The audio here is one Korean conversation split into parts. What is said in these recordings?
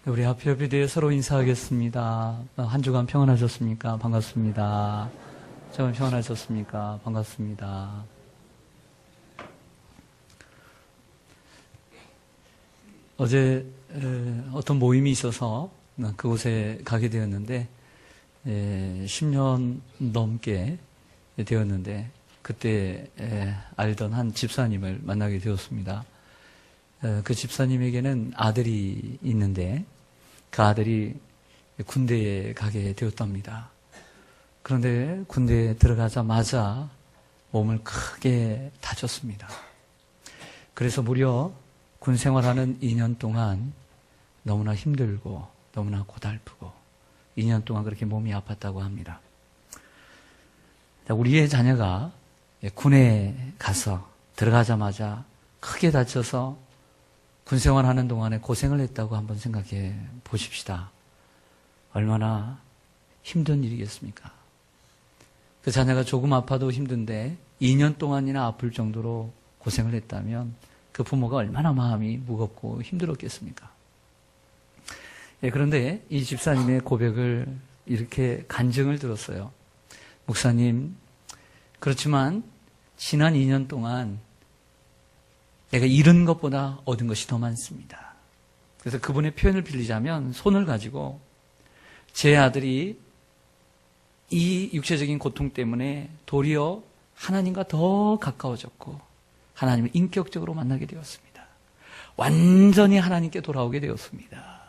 우리 하피하피 대에 서로 인사하겠습니다. 한 주간 평안하셨습니까? 반갑습니다. 저는 평안하셨습니까? 반갑습니다. 어제 어떤 모임이 있어서 그곳에 가게 되었는데 10년 넘게 되었는데 그때 알던 한 집사님을 만나게 되었습니다. 그 집사님에게는 아들이 있는데 그 아들이 군대에 가게 되었답니다. 그런데 군대에 들어가자마자 몸을 크게 다쳤습니다. 그래서 무려 군 생활하는 2년 동안 너무나 힘들고 너무나 고달프고 2년 동안 그렇게 몸이 아팠다고 합니다. 우리의 자녀가 군에 가서 들어가자마자 크게 다쳐서 군 생활하는 동안에 고생을 했다고 한번 생각해 보십시다. 얼마나 힘든 일이겠습니까? 그 자녀가 조금 아파도 힘든데 2년 동안이나 아플 정도로 고생을 했다면 그 부모가 얼마나 마음이 무겁고 힘들었겠습니까? 그런데 이 집사님의 고백을 이렇게 간증을 들었어요. 목사님, 그렇지만 지난 2년 동안 내가 잃은 것보다 얻은 것이 더 많습니다. 그래서 그분의 표현을 빌리자면 손을 가지고 제 아들이 이 육체적인 고통 때문에 도리어 하나님과 더 가까워졌고 하나님을 인격적으로 만나게 되었습니다. 완전히 하나님께 돌아오게 되었습니다.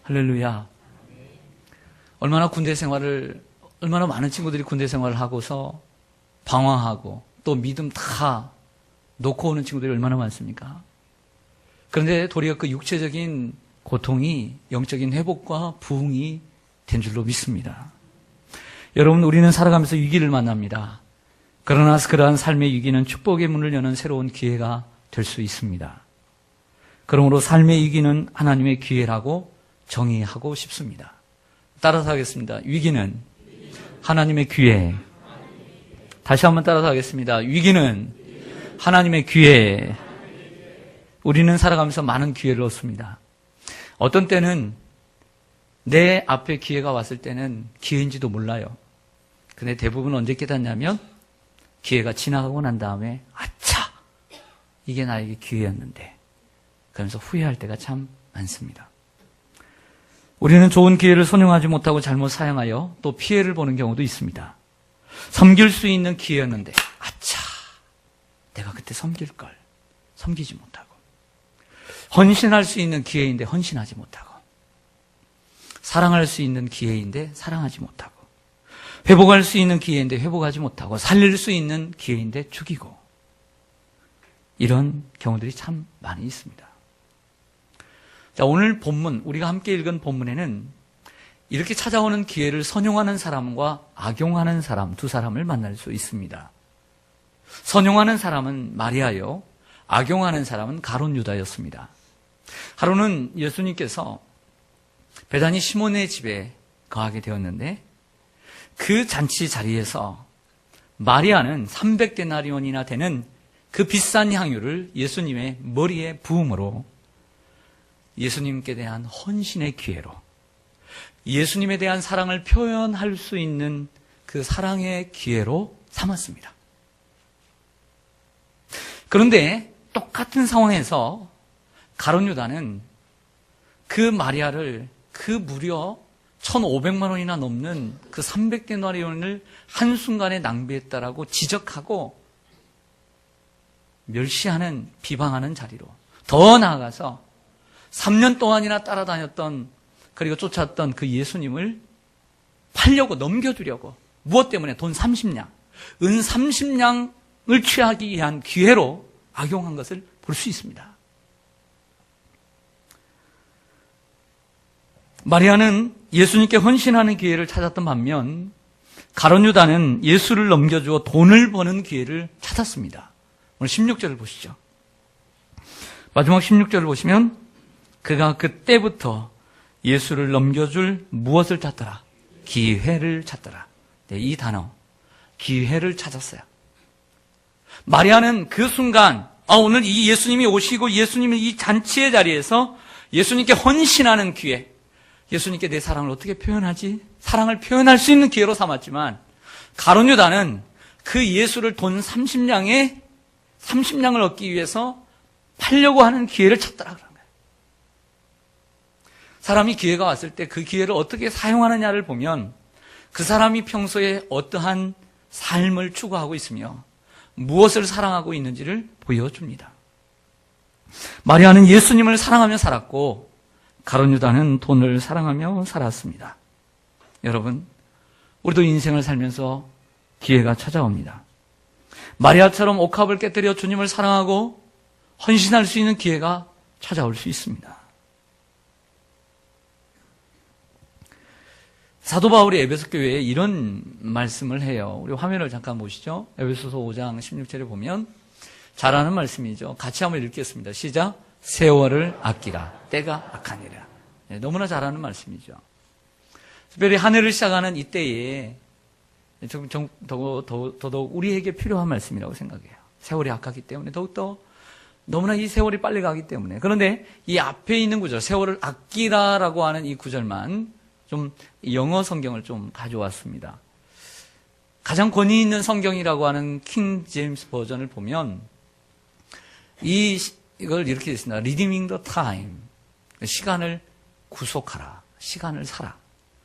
할렐루야. 얼마나 많은 친구들이 군대 생활을 하고서 방황하고 또 믿음 다 놓고 오는 친구들이 얼마나 많습니까? 그런데 도리어 그 육체적인 고통이 영적인 회복과 부흥이 된 줄로 믿습니다. 여러분, 우리는 살아가면서 위기를 만납니다. 그러나 그러한 삶의 위기는 축복의 문을 여는 새로운 기회가 될 수 있습니다. 그러므로 삶의 위기는 하나님의 기회라고 정의하고 싶습니다. 따라서 하겠습니다. 위기는 하나님의 기회. 다시 한번 따라서 하겠습니다. 위기는 하나님의 기회. 우리는 살아가면서 많은 기회를 얻습니다. 어떤 때는 내 앞에 기회가 왔을 때는 기회인지도 몰라요. 근데 대부분 언제 깨닫냐면 기회가 지나가고 난 다음에 아차! 이게 나에게 기회였는데 그러면서 후회할 때가 참 많습니다. 우리는 좋은 기회를 선용하지 못하고 잘못 사용하여 또 피해를 보는 경우도 있습니다. 섬길 수 있는 기회였는데 아차! 내가 그때 섬길걸. 섬기지 못하고 헌신할 수 있는 기회인데 헌신하지 못하고 사랑할 수 있는 기회인데 사랑하지 못하고 회복할 수 있는 기회인데 회복하지 못하고 살릴 수 있는 기회인데 죽이고 이런 경우들이 참 많이 있습니다. 자, 오늘 본문, 우리가 함께 읽은 본문에는 이렇게 찾아오는 기회를 선용하는 사람과 악용하는 사람 두 사람을 만날 수 있습니다. 선용하는 사람은 마리아요, 악용하는 사람은 가룟 유다였습니다. 하루는 예수님께서 베다니 시몬의 집에 거하게 되었는데 그 잔치 자리에서 마리아는 300데나리온이나 되는 그 비싼 향유를 예수님의 머리에 부음으로 예수님께 대한 헌신의 기회로 예수님에 대한 사랑을 표현할 수 있는 그 사랑의 기회로 삼았습니다. 그런데 똑같은 상황에서 가룟 유다는 그 마리아를 그 무려 1,500만 원이나 넘는 그 300데나리온을 한순간에 낭비했다라고 지적하고 멸시하는, 비방하는 자리로 더 나아가서 3년 동안이나 따라다녔던 그리고 쫓았던 그 예수님을 팔려고 넘겨주려고 무엇 때문에? 돈 30냥, 은 30냥을 취하기 위한 기회로 악용한 것을 볼 수 있습니다. 마리아는 예수님께 헌신하는 기회를 찾았던 반면 가룟 유다는 예수를 넘겨주어 돈을 버는 기회를 찾았습니다. 오늘 16절을 보시죠. 마지막 16절을 보시면 그가 그때부터 예수를 넘겨줄 무엇을 찾더라? 기회를 찾더라. 네, 이 단어, 기회를 찾았어요. 마리아는 그 순간 오늘 이 예수님이 오시고 예수님이 이 잔치의 자리에서 예수님께 헌신하는 기회, 예수님께 내 사랑을 어떻게 표현하지? 사랑을 표현할 수 있는 기회로 삼았지만 가룟 유다는 그 예수를 돈 30냥을 얻기 위해서 팔려고 하는 기회를 찾더라 그런 거예요. 사람이 기회가 왔을 때 그 기회를 어떻게 사용하느냐를 보면 그 사람이 평소에 어떠한 삶을 추구하고 있으며 무엇을 사랑하고 있는지를 보여줍니다. 마리아는 예수님을 사랑하며 살았고 가룟 유다는 돈을 사랑하며 살았습니다. 여러분, 우리도 인생을 살면서 기회가 찾아옵니다. 마리아처럼 옥합을 깨뜨려 주님을 사랑하고 헌신할 수 있는 기회가 찾아올 수 있습니다. 사도 바울이 에베소 교회에 이런 말씀을 해요. 우리 화면을 잠깐 보시죠. 에베소서 5장 16절에 보면 잘 아는 말씀이죠. 같이 한번 읽겠습니다. 시작. 세월을 아끼라. 때가 악하니라. 네, 너무나 잘 아는 말씀이죠. 특별히 한 해를 시작하는 이때에 더더욱 우리에게 필요한 말씀이라고 생각해요. 세월이 악하기 때문에 더욱더 너무나 이 세월이 빨리 가기 때문에. 그런데 이 앞에 있는 구절, 세월을 아끼라라고 하는 이 구절만 좀 영어 성경을 좀 가져왔습니다. 가장 권위 있는 성경이라고 하는 킹 제임스 버전을 보면 이걸 이렇게 되어 있습니다. Redeeming the time. 시간을 구속하라. 시간을 사라.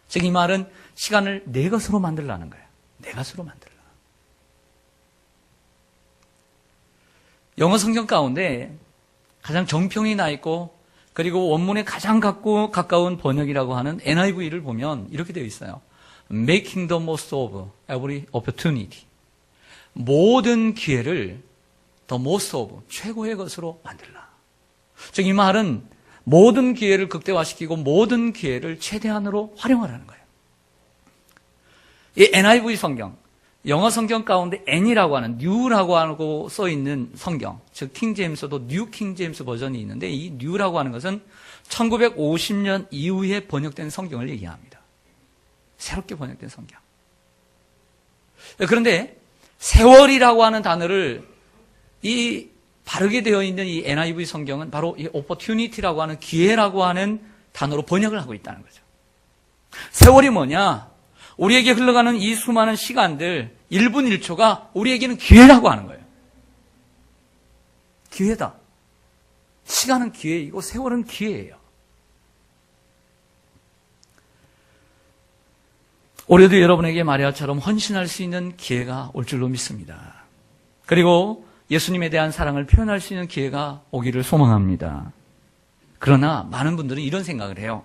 즉 이 말은 시간을 내 것으로 만들라는 거예요. 내 것으로 만들라. 영어 성경 가운데 가장 정평이 나 있고 그리고 원문에 가장 가까운 번역이라고 하는 NIV를 보면 이렇게 되어 있어요. Making the most of every opportunity. 모든 기회를 the most of, 최고의 것으로 만들라. 즉 이 말은 모든 기회를 극대화시키고 모든 기회를 최대한으로 활용하라는 거예요. 이 NIV 성경, 영어 성경 가운데 N이라고 하는 New라고 하고 써 있는 성경, 즉 킹제임스도 뉴 킹제임스 버전이 있는데 이 New라고 하는 것은 1950년 이후에 번역된 성경을 얘기합니다. 새롭게 번역된 성경. 그런데 세월이라고 하는 단어를 이 바르게 되어 있는 이 NIV 성경은 바로 이 opportunity라고 하는 기회라고 하는 단어로 번역을 하고 있다는 거죠. 세월이 뭐냐? 우리에게 흘러가는 이 수많은 시간들 1분 1초가 우리에게는 기회라고 하는 거예요. 기회다. 시간은 기회이고 세월은 기회예요. 올해도 여러분에게 마리아처럼 헌신할 수 있는 기회가 올 줄로 믿습니다. 그리고 예수님에 대한 사랑을 표현할 수 있는 기회가 오기를 소망합니다. 그러나 많은 분들은 이런 생각을 해요.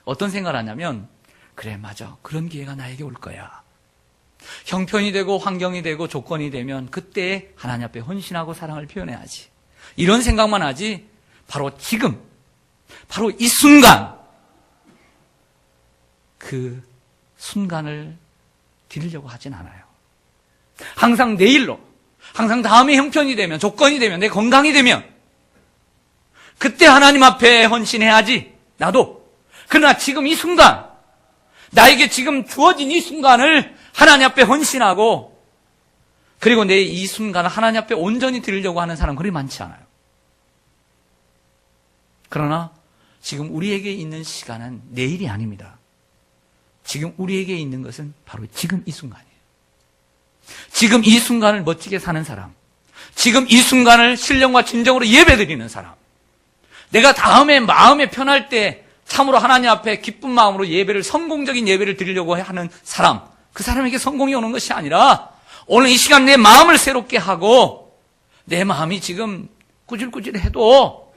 어떤 생각을 하냐면 그래 맞아. 그런 기회가 나에게 올 거야. 형편이 되고 환경이 되고 조건이 되면 그때 하나님 앞에 헌신하고 사랑을 표현해야지. 이런 생각만 하지 바로 지금, 바로 이 순간 그 순간을 드리려고 하진 않아요. 항상 내일로, 항상 다음에 형편이 되면, 조건이 되면, 내 건강이 되면 그때 하나님 앞에 헌신해야지. 나도. 그러나 지금 이 순간, 나에게 지금 주어진 이 순간을 하나님 앞에 헌신하고 그리고 내 이 순간을 하나님 앞에 온전히 드리려고 하는 사람 그리 많지 않아요. 그러나 지금 우리에게 있는 시간은 내일이 아닙니다. 지금 우리에게 있는 것은 바로 지금 이 순간이에요. 지금 이 순간을 멋지게 사는 사람, 지금 이 순간을 신령과 진정으로 예배드리는 사람, 내가 다음에 마음에 편할 때 참으로 하나님 앞에 기쁜 마음으로 예배를, 성공적인 예배를 드리려고 하는 사람, 그 사람에게 성공이 오는 것이 아니라 오늘 이 시간 내 마음을 새롭게 하고 내 마음이 지금 꾸질꾸질해도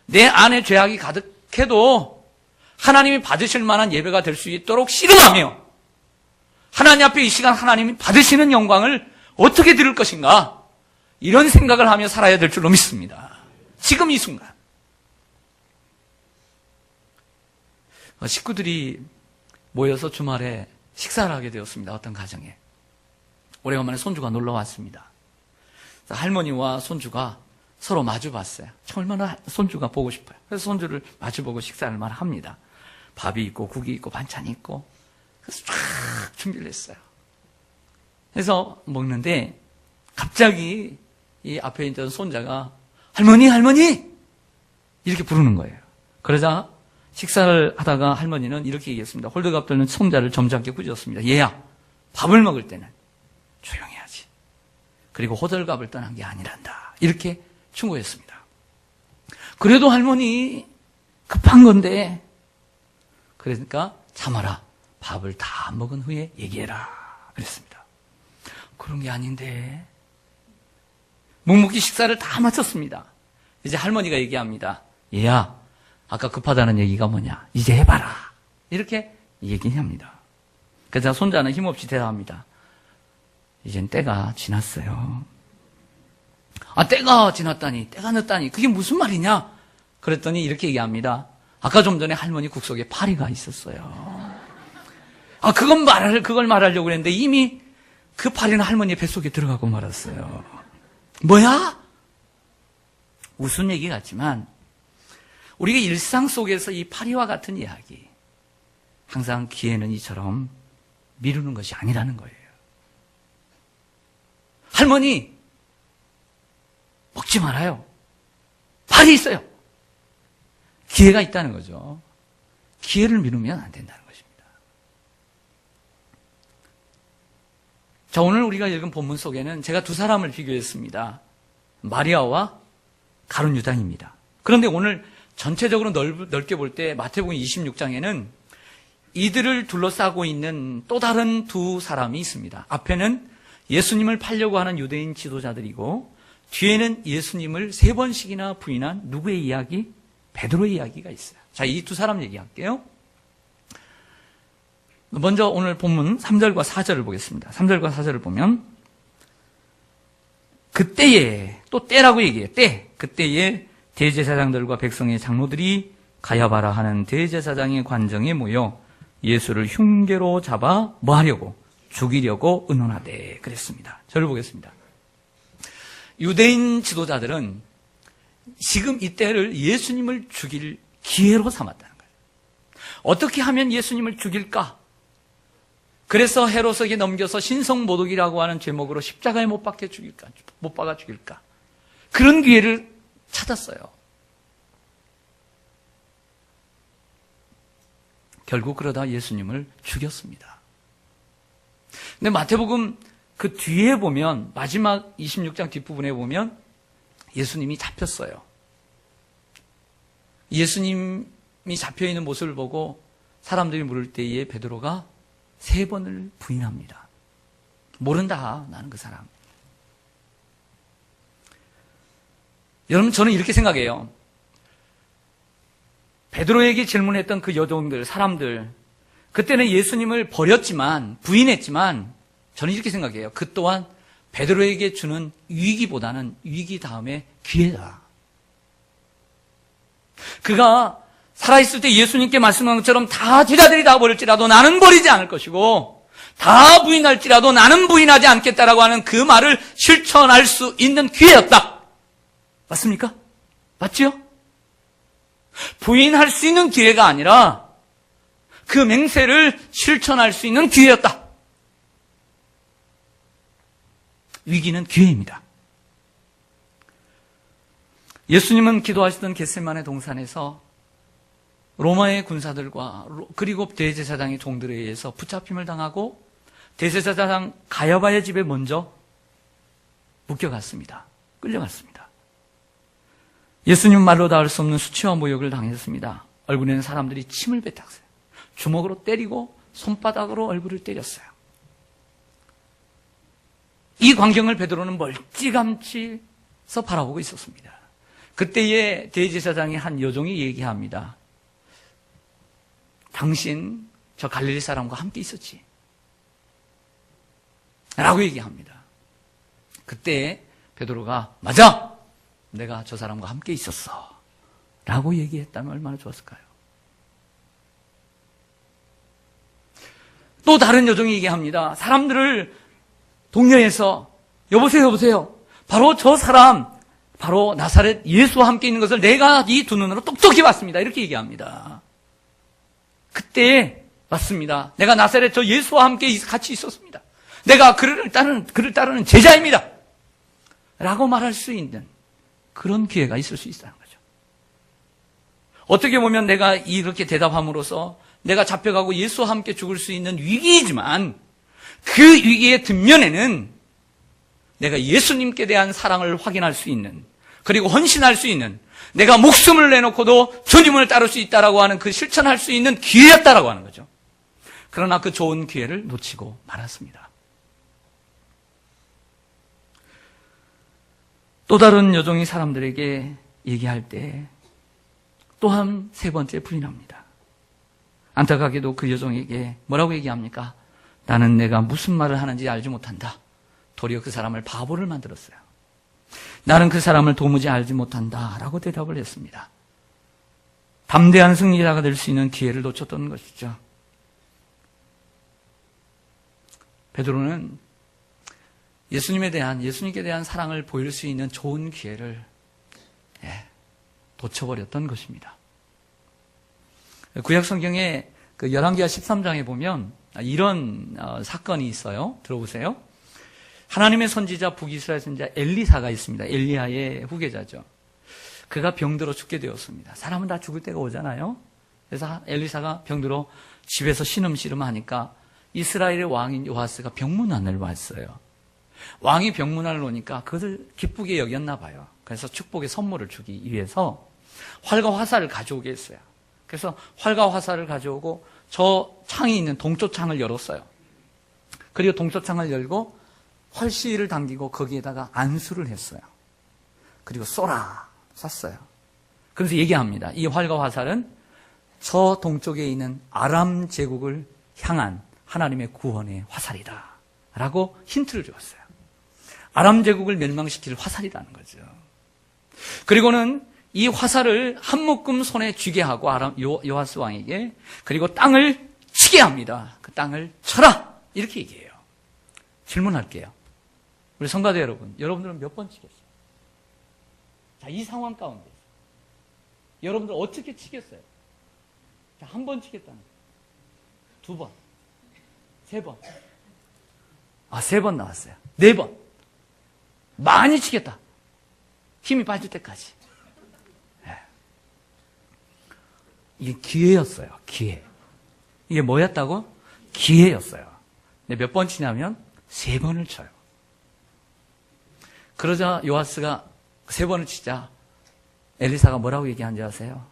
내 안에 죄악이 가득해도 하나님이 받으실 만한 예배가 될 수 있도록 씨름하며 하나님 앞에 이 시간 하나님이 받으시는 영광을 어떻게 드릴 것인가, 이런 생각을 하며 살아야 될 줄로 믿습니다. 지금 이 순간. 식구들이 모여서 주말에 식사를 하게 되었습니다. 어떤 가정에. 오래간만에 손주가 놀러 왔습니다. 할머니와 손주가 서로 마주 봤어요. 얼마나 손주가 보고 싶어요. 그래서 손주를 마주보고 식사를 합니다. 밥이 있고 국이 있고 반찬이 있고 그래서 쫙 준비를 했어요. 그래서 먹는데 갑자기 이 앞에 있던 손자가 할머니, 할머니! 이렇게 부르는 거예요. 그러자 식사를 하다가 할머니는 이렇게 얘기했습니다. 홀드갑 들는 손자를 점잖게 꾸짖었습니다. 얘야, 밥을 먹을 때는 조용히 하지. 그리고 호들갑을 떠난 게 아니란다. 이렇게 충고했습니다. 그래도 할머니 급한 건데, 그러니까 참아라. 밥을 다 먹은 후에 얘기해라. 그랬습니다. 그런 게 아닌데. 묵묵히 식사를 다 마쳤습니다. 이제 할머니가 얘기합니다. 얘야, 아까 급하다는 얘기가 뭐냐? 이제 해봐라. 이렇게 얘기합니다. 그래서 손자는 힘없이 대답합니다. 이젠 때가 지났어요. 아, 때가 지났다니, 때가 늦다니, 그게 무슨 말이냐? 그랬더니 이렇게 얘기합니다. 아까 좀 전에 할머니 국속에 파리가 있었어요. 아, 그걸 말하려고 했는데 이미 그 파리는 할머니 뱃속에 들어가고 말았어요. 뭐야? 웃은 얘기 같지만 우리가 일상 속에서 이 파리와 같은 이야기, 항상 기회는 이처럼 미루는 것이 아니라는 거예요. 할머니, 먹지 말아요. 파리 있어요. 기회가 있다는 거죠. 기회를 미루면 안 된다는 것입니다. 자, 오늘 우리가 읽은 본문 속에는 제가 두 사람을 비교했습니다. 마리아와 가룟 유다입니다. 그런데 오늘 전체적으로 넓게 볼 때 마태복음 26장에는 이들을 둘러싸고 있는 또 다른 두 사람이 있습니다. 앞에는 예수님을 팔려고 하는 유대인 지도자들이고 뒤에는 예수님을 3번씩이나 부인한 누구의 이야기? 베드로의 이야기가 있어요. 자, 이 두 사람 얘기할게요. 먼저 오늘 본문 3절과 4절을 보겠습니다. 3절과 4절을 보면 그때에, 또 때라고 얘기해요. 때. 그때에 대제사장들과 백성의 장로들이 가야바라 하는 대제사장의 관정에 모여 예수를 흉계로 잡아 뭐 하려고? 죽이려고 의논하되 그랬습니다. 저를 보겠습니다. 유대인 지도자들은 지금 이때를 예수님을 죽일 기회로 삼았다는 거예요. 어떻게 하면 예수님을 죽일까? 그래서 헤롯에게 넘겨서 신성모독이라고 하는 제목으로 십자가에 못 박혀 죽일까? 못 박아 죽일까? 그런 기회를 찾았어요. 결국 그러다 예수님을 죽였습니다. 근데 마태복음 그 뒤에 보면, 마지막 26장 뒷부분에 보면 예수님이 잡혔어요. 예수님이 잡혀있는 모습을 보고 사람들이 물을 때에 베드로가 3번을 부인합니다. 모른다, 나는 그 사람. 여러분, 저는 이렇게 생각해요. 베드로에게 질문했던 그 여종들, 사람들, 그때는 예수님을 버렸지만, 부인했지만, 저는 이렇게 생각해요. 그 또한 베드로에게 주는 위기보다는 위기 다음에 기회다. 그가 살아있을 때 예수님께 말씀한 것처럼 다 제자들이 다 버릴지라도 나는 버리지 않을 것이고 다 부인할지라도 나는 부인하지 않겠다라고 하는 그 말을 실천할 수 있는 기회였다. 맞습니까? 맞죠? 부인할 수 있는 기회가 아니라 그 맹세를 실천할 수 있는 기회였다. 위기는 기회입니다. 예수님은 기도하시던 겟세마네 동산에서 로마의 군사들과 그리고 대제사장의 종들에 의해서 붙잡힘을 당하고 대제사장 가야바의 집에 먼저 묶여갔습니다. 끌려갔습니다. 예수님 말로 닿을 수 없는 수치와 모욕을 당했습니다. 얼굴에는 사람들이 침을 뱉었어요. 주먹으로 때리고 손바닥으로 얼굴을 때렸어요. 이 광경을 베드로는 멀찌감치서 바라보고 있었습니다. 그때에 대제사장의 한 여종이 얘기합니다. 당신 저 갈릴리 사람과 함께 있었지? 라고 얘기합니다. 그때 베드로가 맞아! 내가 저 사람과 함께 있었어. 라고 얘기했다면 얼마나 좋았을까요? 또 다른 여종이 얘기합니다. 사람들을 동료에서 여보세요. 바로 저 사람, 바로 나사렛 예수와 함께 있는 것을 내가 이 두 눈으로 똑똑히 봤습니다. 이렇게 얘기합니다. 그때 맞습니다. 내가 나사렛 저 예수와 함께 같이 있었습니다. 내가 그를 따르는 제자입니다. 라고 말할 수 있는 그런 기회가 있을 수 있다는 거죠. 어떻게 보면 내가 이렇게 대답함으로써 내가 잡혀가고 예수와 함께 죽을 수 있는 위기이지만 그 위기의 뒷면에는 내가 예수님께 대한 사랑을 확인할 수 있는, 그리고 헌신할 수 있는, 내가 목숨을 내놓고도 주님을 따를 수 있다라고 하는 그 실천할 수 있는 기회였다라고 하는 거죠. 그러나 그 좋은 기회를 놓치고 말았습니다. 또 다른 여종이 사람들에게 얘기할 때 또한 세 번째 부인합니다. 안타깝게도 그 여종에게 뭐라고 얘기합니까? 나는 내가 무슨 말을 하는지 알지 못한다. 도리어 그 사람을 바보를 만들었어요. 나는 그 사람을 도무지 알지 못한다 라고 대답을 했습니다. 담대한 승리자가 될 수 있는 기회를 놓쳤던 것이죠. 베드로는 예수님께 대한 사랑을 보일 수 있는 좋은 기회를 놓쳐버렸던 것입니다. 구약 성경에 그 열왕기하 13장에 보면 이런 사건이 있어요. 들어보세요. 하나님의 선지자 북이스라엘 선지자 엘리사가 있습니다. 엘리야의 후계자죠. 그가 병들어 죽게 되었습니다. 사람은 다 죽을 때가 오잖아요. 그래서 엘리사가 병들어 집에서 신음하니까 이스라엘의 왕인 요아스가 병문안을 왔어요. 왕이 병문안을 오니까 그것을 기쁘게 여겼나 봐요. 그래서 축복의 선물을 주기 위해서 활과 화살을 가져오게 했어요. 그래서 활과 화살을 가져오고 저 창이 있는 동쪽 창을 열었어요. 그리고 동쪽 창을 열고 활시를 당기고 거기에다가 안수를 했어요. 그리고 쐈어요. 그래서 얘기합니다. 이 활과 화살은 저 동쪽에 있는 아람 제국을 향한 하나님의 구원의 화살이다 라고 힌트를 주었어요. 아람 제국을 멸망시킬 화살이라는 거죠. 그리고는 이 화살을 한 묶음 손에 쥐게 하고 요아스 왕에게, 그리고 땅을 치게 합니다. 그 땅을 쳐라 이렇게 얘기해요. 질문할게요. 우리 성가대 여러분, 여러분들은 몇 번 치겠어요? 자, 이 상황 가운데 여러분들 어떻게 치겠어요? 자, 한 번 치겠다는 거예요. 두 번, 세 번, 세 번 나왔어요. 네 번. 많이 치겠다. 힘이 빠질 때까지. 이게 기회였어요. 기회. 이게 뭐였다고? 기회였어요. 근데 몇 번 치냐면 세 번을 쳐요. 그러자 요아스가 세 번을 치자 엘리사가 뭐라고 얘기한지 아세요?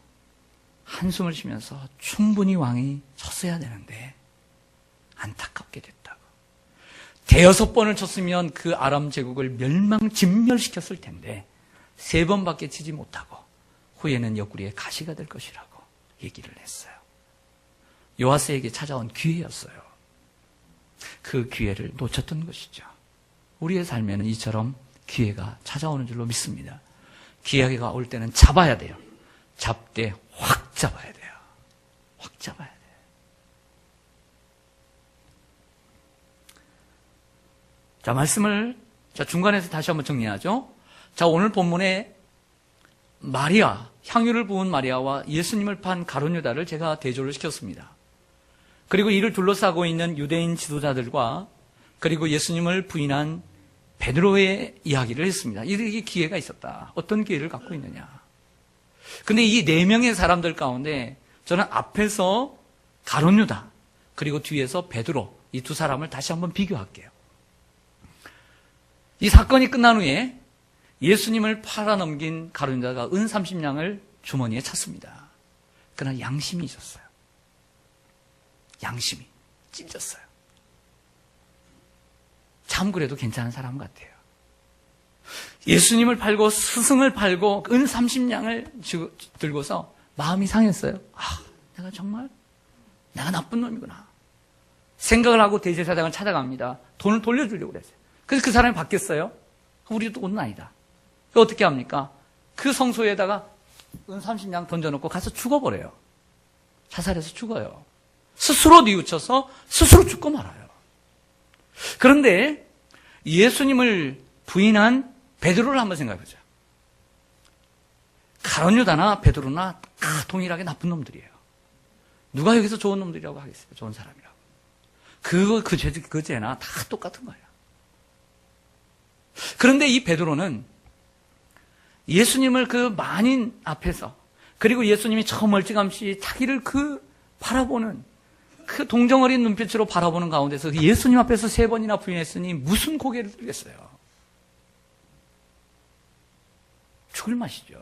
한숨을 쉬면서 충분히 왕이 쳤어야 되는데 안타깝게 됐다고. 대여섯 번을 쳤으면 그 아람 제국을 진멸시켰을 텐데 세 번밖에 치지 못하고 후에는 옆구리에 가시가 될 것이라고 얘기를 했어요. 요아스에게 찾아온 기회였어요. 그 기회를 놓쳤던 것이죠. 우리의 삶에는 이처럼 기회가 찾아오는 줄로 믿습니다. 기회가 올 때는 잡아야 돼요. 잡되 확 잡아야 돼요. 확 잡아야 돼요. 자, 말씀을 중간에서 다시 한번 정리하죠. 자, 오늘 본문에 마리아, 향유를 부은 마리아와 예수님을 판 가룟 유다를 제가 대조를 시켰습니다. 그리고 이를 둘러싸고 있는 유대인 지도자들과 그리고 예수님을 부인한 베드로의 이야기를 했습니다. 이렇게 기회가 있었다. 어떤 기회를 갖고 있느냐. 근데 이 네 명의 사람들 가운데 저는 앞에서 가룟 유다 그리고 뒤에서 베드로, 이 두 사람을 다시 한번 비교할게요. 이 사건이 끝난 후에 예수님을 팔아넘긴 가룟 유다가 은 30냥을 주머니에 찼습니다. 그러나 양심이 있었어요. 양심이 찔렸어요. 참 그래도 괜찮은 사람 같아요. 예수님을 팔고 스승을 팔고 은 30냥을 들고서 마음이 상했어요. 내가 정말 내가 나쁜 놈이구나 생각을 하고 대제사장을 찾아갑니다. 돈을 돌려주려고 그랬어요. 그래서 그 사람이 바뀌었어요. 우리도 돈은 아니다. 어떻게 합니까? 그 성소에다가 은 30냥 던져놓고 가서 죽어버려요. 자살해서 죽어요. 스스로 뉘우쳐서 스스로 죽고 말아요. 그런데 예수님을 부인한 베드로를 한번 생각해보죠. 가룟 유다나 베드로나 다 동일하게 나쁜 놈들이에요. 누가 여기서 좋은 놈들이라고 하겠어요? 좋은 사람이라고. 그 죄나 다 똑같은 거예요. 그런데 이 베드로는 예수님을 그 만인 앞에서, 그리고 예수님이 저 멀찌감치 자기를 바라보는 그 동정어린 눈빛으로 바라보는 가운데서 예수님 앞에서 3번이나 부인했으니 무슨 고개를 들겠어요? 죽을 맛이죠.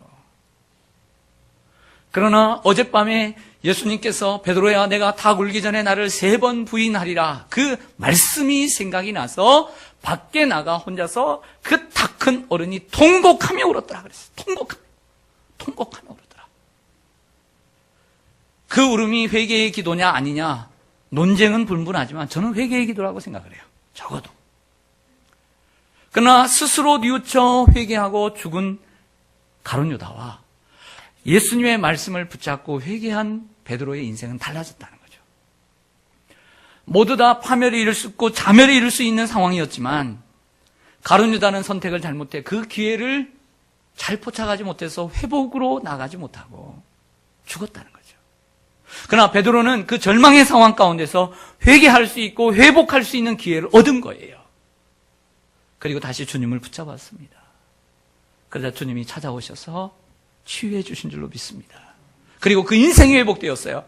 그러나 어젯밤에 예수님께서 베드로야 내가 다 굴기 전에 나를 3번 부인하리라, 그 말씀이 생각이 나서 밖에 나가 혼자서 그 다 큰 어른이 통곡하며 울었더라 그랬어요. 통곡하며 울었더라. 그 울음이 회개의 기도냐 아니냐 논쟁은 분분하지만 저는 회개의 기도라고 생각을 해요. 적어도. 그러나 스스로 뉘우쳐 회개하고 죽은 가룟 유다와 예수님의 말씀을 붙잡고 회개한 베드로의 인생은 달라졌다는 거죠. 모두 다 파멸에 이를 수 있고 자멸에 이를 수 있는 상황이었지만 가룟 유다는 선택을 잘못해 그 기회를 잘 포착하지 못해서 회복으로 나가지 못하고 죽었다는 거죠. 그러나 베드로는 그 절망의 상황 가운데서 회개할 수 있고 회복할 수 있는 기회를 얻은 거예요. 그리고 다시 주님을 붙잡았습니다. 그러자 주님이 찾아오셔서 치유해 주신 줄로 믿습니다. 그리고 그 인생이 회복되었어요.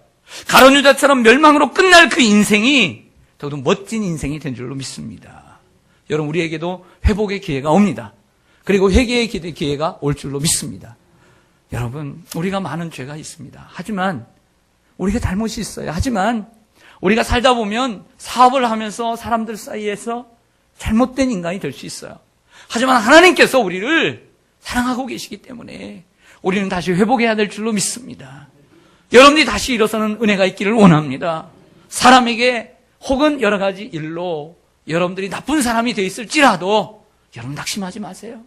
가룟 유다처럼 멸망으로 끝날 그 인생이 더욱더 멋진 인생이 된 줄로 믿습니다. 여러분, 우리에게도 회복의 기회가 옵니다. 그리고 회개의 기회가 올 줄로 믿습니다. 여러분, 우리가 많은 죄가 있습니다. 하지만 우리가 잘못이 있어요. 하지만 우리가 살다 보면 사업을 하면서 사람들 사이에서 잘못된 인간이 될 수 있어요. 하지만 하나님께서 우리를 사랑하고 계시기 때문에 우리는 다시 회복해야 될 줄로 믿습니다. 여러분들이 다시 일어서는 은혜가 있기를 원합니다. 사람에게 혹은 여러 가지 일로 여러분들이 나쁜 사람이 되어 있을지라도 여러분 낙심하지 마세요.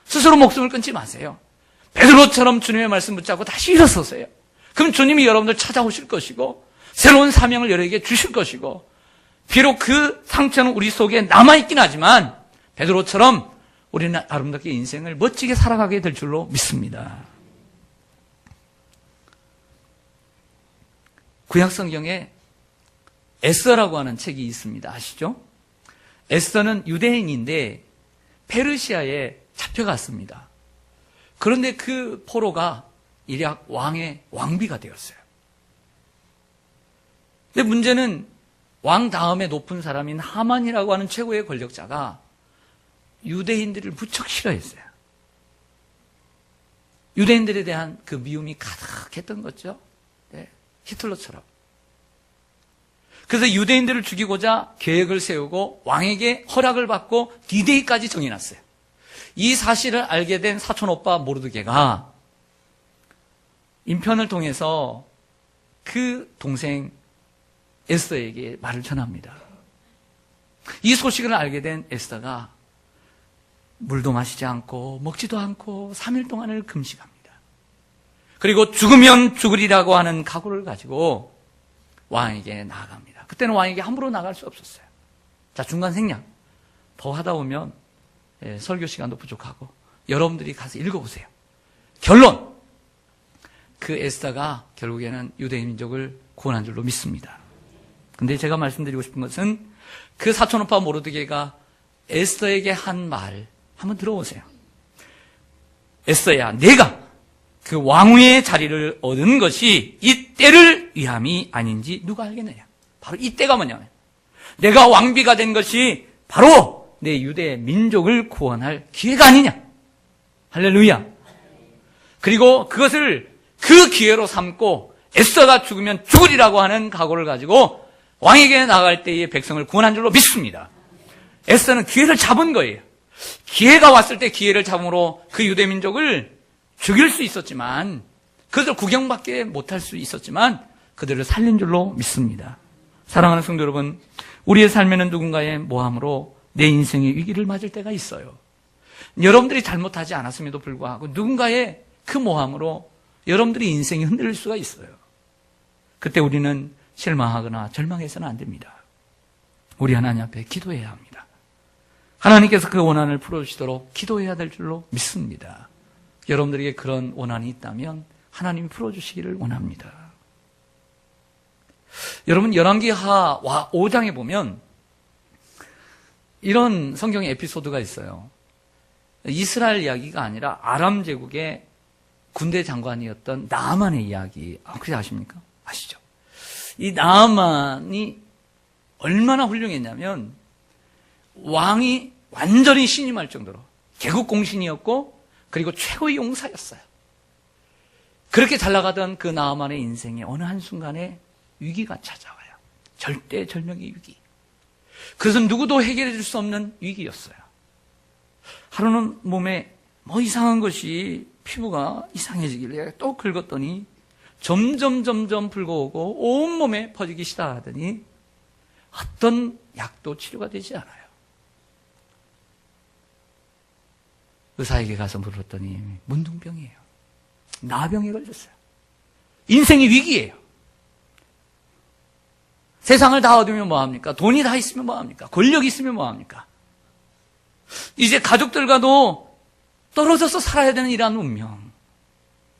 스스로 목숨을 끊지 마세요. 베드로처럼 주님의 말씀 붙잡고 다시 일어서세요. 그럼 주님이 여러분들 찾아오실 것이고 새로운 사명을 여러분에게 주실 것이고, 비록 그 상처는 우리 속에 남아있긴 하지만 베드로처럼 우리는 아름답게 인생을 멋지게 살아가게 될 줄로 믿습니다. 구약성경에 에스더라고 하는 책이 있습니다. 아시죠? 에스더는 유대인인데 페르시아에 잡혀갔습니다. 그런데 그 포로가 일약 왕의 왕비가 되었어요. 근데 문제는 왕 다음에 높은 사람인 하만이라고 하는 최고의 권력자가 유대인들을 무척 싫어했어요. 유대인들에 대한 그 미움이 가득했던 거죠. 네, 히틀러처럼. 그래서 유대인들을 죽이고자 계획을 세우고 왕에게 허락을 받고 D-Day까지 정해놨어요. 이 사실을 알게 된 사촌오빠 모르드게가 인편을 통해서 그 동생 에스더에게 말을 전합니다. 이 소식을 알게 된 에스더가 물도 마시지 않고 먹지도 않고 3일 동안을 금식합니다. 그리고 죽으면 죽으리라고 하는 각오를 가지고 왕에게 나아갑니다. 그때는 왕에게 함부로 나갈 수 없었어요. 자, 중간 생략. 더 하다 보면 설교 시간도 부족하고 여러분들이 가서 읽어보세요. 결론! 그 에스더가 결국에는 유대인 민족을 구원한 줄로 믿습니다. 근데 제가 말씀드리고 싶은 것은 그 사촌오빠 모르드게가 에스더에게 한 말 한번 들어보세요. 에스더야, 내가 그 왕위의 자리를 얻은 것이 이 때를 위함이 아닌지 누가 알겠느냐. 바로 이 때가 뭐냐면 내가 왕비가 된 것이 바로 내 유대 민족을 구원할 기회가 아니냐. 할렐루야. 그리고 그것을 그 기회로 삼고 에스더가 죽으면 죽으리라고 하는 각오를 가지고 왕에게 나갈 때의 백성을 구원한 줄로 믿습니다. 에스더는 기회를 잡은 거예요. 기회가 왔을 때 기회를 잡음으로 그 유대 민족을 죽일 수 있었지만, 그들 구경밖에 못할 수 있었지만 그들을 살린 줄로 믿습니다. 사랑하는 성도 여러분, 우리의 삶에는 누군가의 모함으로 내 인생의 위기를 맞을 때가 있어요. 여러분들이 잘못하지 않았음에도 불구하고 누군가의 그 모함으로 여러분들의 인생이 흔들릴 수가 있어요. 그때 우리는 실망하거나 절망해서는 안 됩니다. 우리 하나님 앞에 기도해야 합니다. 하나님께서 그 원한을 풀어주시도록 기도해야 될 줄로 믿습니다. 여러분들에게 그런 원한이 있다면 하나님이 풀어주시기를 원합니다. 여러분, 열왕기하 5장에 보면 이런 성경의 에피소드가 있어요. 이스라엘 이야기가 아니라 아람 제국의 군대 장관이었던 나아만의 이야기. 혹시 아십니까? 아시죠? 이 나아만이 얼마나 훌륭했냐면 왕이 완전히 신임할 정도로 개국공신이었고 그리고 최고의 용사였어요. 그렇게 잘 나가던 그 나아만의 인생에 어느 한순간에 위기가 찾아와요. 절대절명의 위기. 그것은 누구도 해결해 줄 수 없는 위기였어요. 하루는 몸에 이상한 것이 피부가 이상해지길래 또 긁었더니 점점 붉어오고 온몸에 퍼지기 시작하더니 어떤 약도 치료가 되지 않아요. 의사에게 가서 물었더니 문둥병이에요. 나병에 걸렸어요. 인생이 위기예요. 세상을 다 얻으면 뭐합니까? 돈이 다 있으면 뭐합니까? 권력이 있으면 뭐합니까? 이제 가족들과도 떨어져서 살아야 되는 이러한 운명.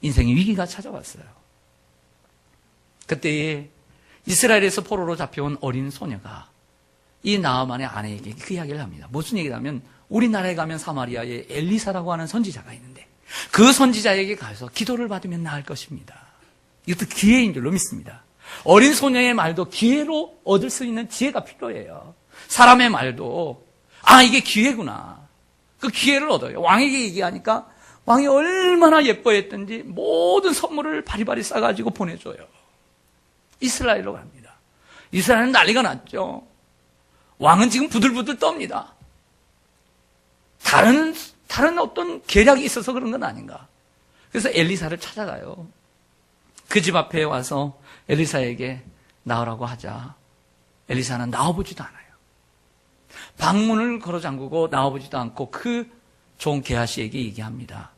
인생의 위기가 찾아왔어요. 그때에 이스라엘에서 포로로 잡혀온 어린 소녀가 이 나아만의 아내에게 그 이야기를 합니다. 무슨 얘기냐면 우리나라에 가면 사마리아에 엘리사라고 하는 선지자가 있는데 그 선지자에게 가서 기도를 받으면 나을 것입니다. 이것도 기회인 줄로 믿습니다. 어린 소녀의 말도 기회로 얻을 수 있는 지혜가 필요해요. 사람의 말도 이게 기회구나. 그 기회를 얻어요. 왕에게 얘기하니까 왕이 얼마나 예뻐했던지 모든 선물을 바리바리 싸가지고 보내줘요. 이스라엘로 갑니다. 이스라엘은 난리가 났죠. 왕은 지금 부들부들 떱니다. 다른 어떤 계략이 있어서 그런 건 아닌가. 그래서 엘리사를 찾아가요. 그 집 앞에 와서 엘리사에게 나오라고 하자 엘리사는 나와보지도 않아요. 방문을 걸어 잠그고 나와보지도 않고 그 종 게하시에게 얘기합니다.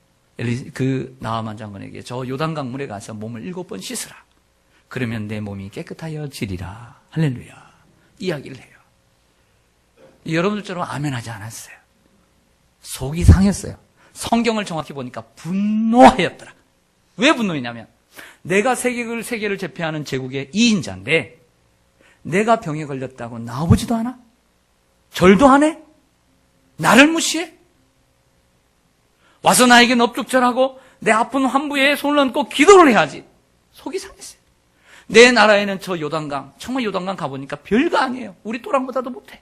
그 나아만 장관에게 저 요단강 물에 가서 몸을 7번 씻으라. 그러면 내 몸이 깨끗하여지리라. 할렐루야. 이야기를 해요. 여러분들처럼 아멘 하지 않았어요. 속이 상했어요. 성경을 정확히 보니까 분노하였더라. 왜 분노했냐면 내가 세계를 제패하는 제국의 2인자인데 내가 병에 걸렸다고 나와보지도 않아? 절도 안 해? 나를 무시해? 와서 나에게 넙죽절하고 내 아픈 환부에 손을 얹고 기도를 해야지. 속이 상했어요. 내 나라에는 저 요단강, 정말 요단강 가보니까 별거 아니에요. 우리 또랑보다도 못해.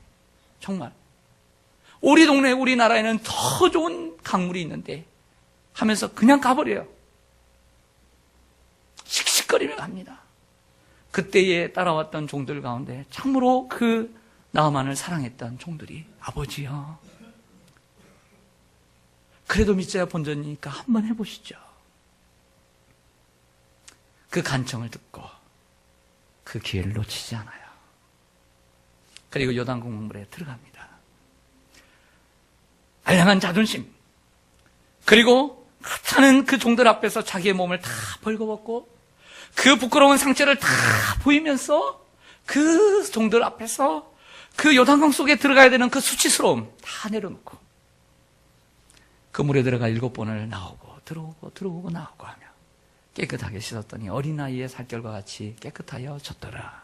정말. 우리 동네, 우리나라에는 더 좋은 강물이 있는데 하면서 그냥 가버려요. 씩씩거리며 갑니다. 그때에 따라왔던 종들 가운데 참으로 그 나아만을 사랑했던 종들이 아버지요. 그래도 믿자야 본전이니까 한번 해보시죠. 그 간청을 듣고 그 기회를 놓치지 않아요. 그리고 요단강물에 들어갑니다. 알량한 자존심 그리고 하찮은 그 종들 앞에서 자기의 몸을 다 벌거벗고 그 부끄러운 상처를 다 보이면서 그 종들 앞에서 그 요단강 속에 들어가야 되는 그 수치스러움 다 내려놓고 그 물에 들어가 7번을 나오고 들어오고 나오고 하며 깨끗하게 씻었더니 어린아이의 살결과 같이 깨끗하여졌더라.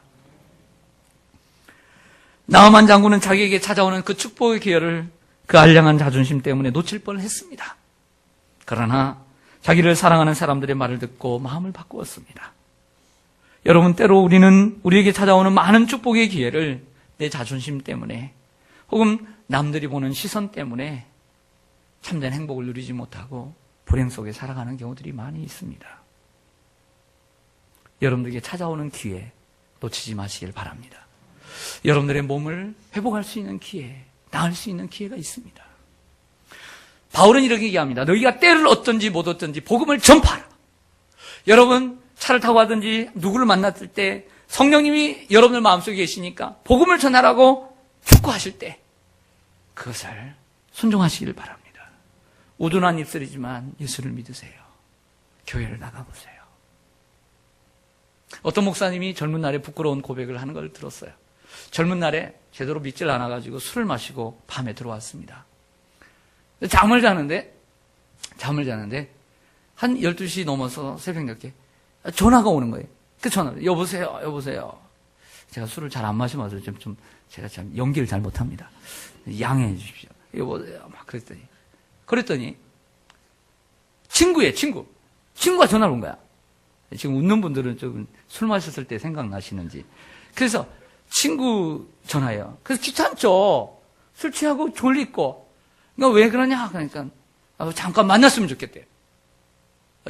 나아만 장군은 자기에게 찾아오는 그 축복의 기회를 그 알량한 자존심 때문에 놓칠 뻔했습니다. 그러나 자기를 사랑하는 사람들의 말을 듣고 마음을 바꾸었습니다. 여러분, 때로 우리는 우리에게 찾아오는 많은 축복의 기회를 내 자존심 때문에 혹은 남들이 보는 시선 때문에 참된 행복을 누리지 못하고 불행 속에 살아가는 경우들이 많이 있습니다. 여러분들에게 찾아오는 기회 놓치지 마시길 바랍니다. 여러분들의 몸을 회복할 수 있는 기회, 나을 수 있는 기회가 있습니다. 바울은 이렇게 얘기합니다. 너희가 때를 얻든지 못 얻든지 복음을 전파하라. 여러분 차를 타고 가든지 누구를 만났을 때 성령님이 여러분들 마음속에 계시니까 복음을 전하라고 촉구하실 때 그것을 순종하시길 바랍니다. 우둔한 입술이지만 예수를 믿으세요. 교회를 나가보세요. 어떤 목사님이 젊은 날에 부끄러운 고백을 하는 걸 들었어요. 젊은 날에 제대로 믿질 않아가지고 술을 마시고 밤에 들어왔습니다. 잠을 자는데 한 12시 넘어서 새벽녘에 전화가 오는 거예요. 그 전화, 여보세요. 제가 술을 잘 안 마시면서 제가 참 연기를 잘 못합니다. 양해해 주십시오. 여보세요. 막 그랬더니 그랬더니 친구가 전화를 온 거야. 지금 웃는 분들은 좀 술 마셨을 때 생각나시는지. 그래서 친구 전화예요. 그래서 귀찮죠. 술 취하고 졸리고. 그러니까 왜 그러냐? 그러니까 잠깐 만났으면 좋겠대요.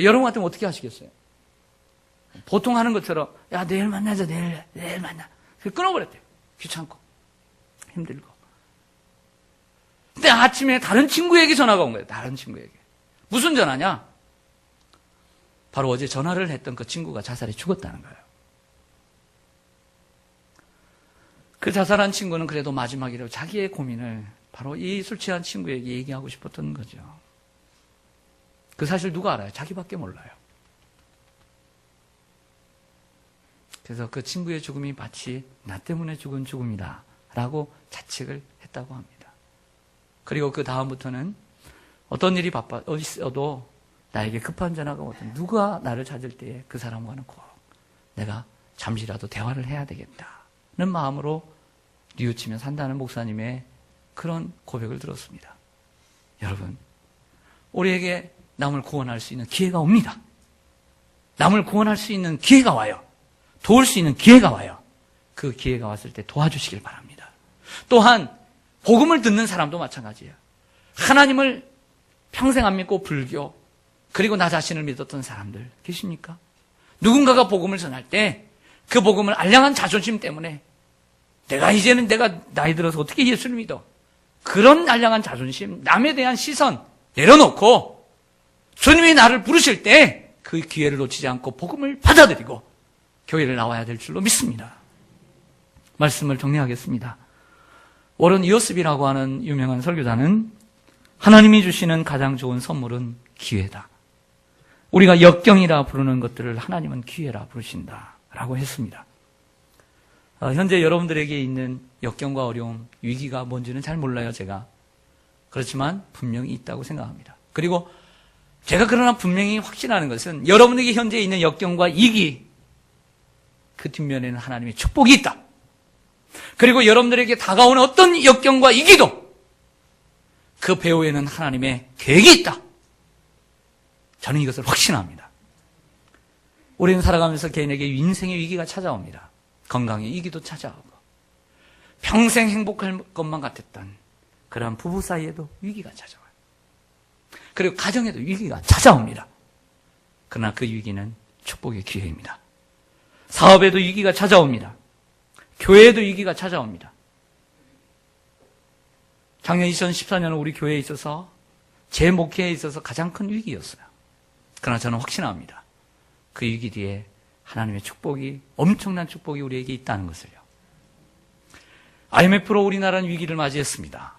여러분 같으면 어떻게 하시겠어요? 보통 하는 것처럼 야 내일 만나자, 내일 만나. 그래서 끊어버렸대요. 귀찮고 힘들고. 근데 아침에 다른 친구에게 전화가 온 거예요. 다른 친구에게. 무슨 전화냐? 바로 어제 전화를 했던 그 친구가 자살해 죽었다는 거예요. 그 자살한 친구는 그래도 마지막이라고 자기의 고민을 바로 이 술 취한 친구에게 얘기하고 싶었던 거죠. 그 사실 누가 알아요? 자기밖에 몰라요. 그래서 그 친구의 죽음이 마치 나 때문에 죽은 죽음이다 라고 자책을 했다고 합니다. 그리고 그 다음부터는 어떤 일이 있어도 나에게 급한 전화가 오든 누가 나를 찾을 때에 그 사람과는 꼭 내가 잠시라도 대화를 해야 되겠다는 마음으로 뉘우치며 산다는 목사님의 그런 고백을 들었습니다. 여러분, 우리에게 남을 구원할 수 있는 기회가 옵니다. 남을 구원할 수 있는 기회가 와요. 도울 수 있는 기회가 와요. 그 기회가 왔을 때 도와주시길 바랍니다. 또한 복음을 듣는 사람도 마찬가지예요. 하나님을 평생 안 믿고 불교, 그리고 나 자신을 믿었던 사람들 계십니까? 누군가가 복음을 전할 때 그 복음을 알량한 자존심 때문에 이제는 내가 나이 들어서 어떻게 예수를 믿어? 그런 알량한 자존심, 남에 대한 시선 내려놓고 주님이 나를 부르실 때 그 기회를 놓치지 않고 복음을 받아들이고 교회를 나와야 될 줄로 믿습니다. 말씀을 정리하겠습니다. 워런 이어스비라고 하는 유명한 설교자는 하나님이 주시는 가장 좋은 선물은 기회다. 우리가 역경이라 부르는 것들을 하나님은 기회라 부르신다라고 했습니다. 현재 여러분들에게 있는 역경과 어려움, 위기가 뭔지는 잘 몰라요, 제가. 그렇지만 분명히 있다고 생각합니다. 그리고 제가 그러나 분명히 확신하는 것은 여러분에게 현재 있는 역경과 위기, 그 뒷면에는 하나님의 축복이 있다. 그리고 여러분들에게 다가오는 어떤 역경과 위기도 그 배후에는 하나님의 계획이 있다. 저는 이것을 확신합니다. 우리는 살아가면서 개인에게 인생의 위기가 찾아옵니다. 건강의 위기도 찾아오고 평생 행복할 것만 같았던 그러한 부부 사이에도 위기가 찾아와요. 그리고 가정에도 위기가 찾아옵니다. 그러나 그 위기는 축복의 기회입니다. 사업에도 위기가 찾아옵니다. 교회에도 위기가 찾아옵니다. 작년 2014년은 우리 교회에 있어서 제 목회에 있어서 가장 큰 위기였어요. 그러나 저는 확신합니다. 그 위기 뒤에 하나님의 축복이, 엄청난 축복이 우리에게 있다는 것을요. IMF로 우리나라는 위기를 맞이했습니다.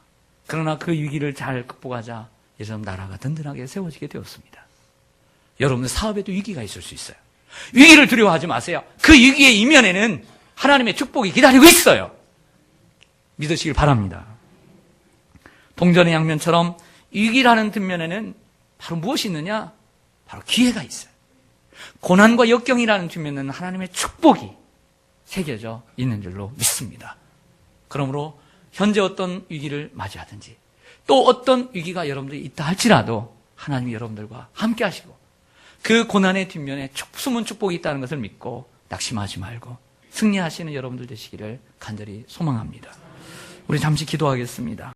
그러나 그 위기를 잘 극복하자 예전 나라가 든든하게 세워지게 되었습니다. 여러분들 사업에도 위기가 있을 수 있어요. 위기를 두려워하지 마세요. 그 위기의 이면에는 하나님의 축복이 기다리고 있어요. 믿으시길 바랍니다. 동전의 양면처럼 위기라는 뒷면에는 바로 무엇이 있느냐? 바로 기회가 있어요. 고난과 역경이라는 뒷면에는 하나님의 축복이 새겨져 있는 줄로 믿습니다. 그러므로 현재 어떤 위기를 맞이하든지 또 어떤 위기가 여러분들이 있다 할지라도 하나님이 여러분들과 함께 하시고 그 고난의 뒷면에 숨은 축복이 있다는 것을 믿고 낙심하지 말고 승리하시는 여러분들 되시기를 간절히 소망합니다. 우리 잠시 기도하겠습니다.